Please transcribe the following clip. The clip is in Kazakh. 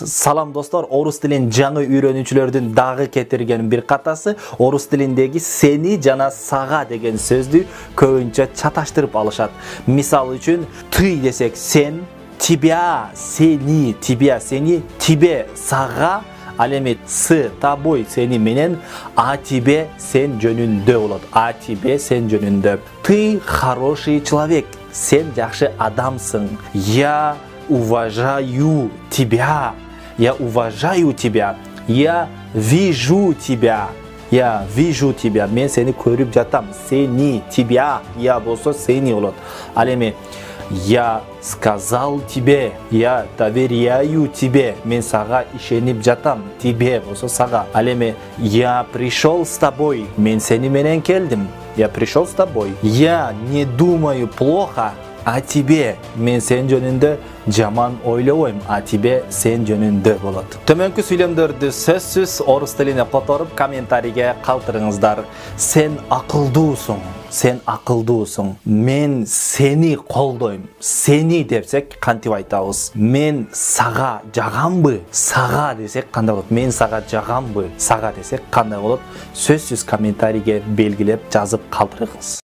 Salam dostlar, orus tilin жаңы үйрөнүүчүлөрдүн дагы кетирген бир катасы орус тилиндеги сени жана сага деген сөздү көбүнчө чаташтырып алышат. Мисал үчүн ты десек сен, тебя, сени, тебя, сени, тебе, сага, ал эми с тобой сени менен, а тебе сен жөнүндө болот. А тебе сен жөнүндө. Ты хороший человек, сен жакшы адамсың. Я уважаю тебя. Я уважаю тебя. Я вижу тебя. Я вижу тебя. Мен сени көрүп жатам. Сени, тебя. Я болсо сени болот. Ал эми я сказал тебе. Я доверяю тебе. Мен сага ишенип жатам. Тебе болсо сага. Ал эми я пришел с тобой. Мен сени менен келдим. Я пришел с тобой. Я не думаю плохо о тебе. Мен сен жөнүндө жаман ойлобойм, а тебе сен жөнүндө болот. Төмөнкү сүйлөмдөрдү сөзсүз орус тилине которуп комментарийге калтырыңыздар. Сен акылдуусуң. Сен акылдуусуң. Мен сени колдойм. Сени депсек кантип айтабыз? Мен сага жагамбы? Сага десек кандай болот? Мен сага жагамбы? Сага десек кандай болот? Сөзсүз комментарийге белгилеп жазып калтырыңыз.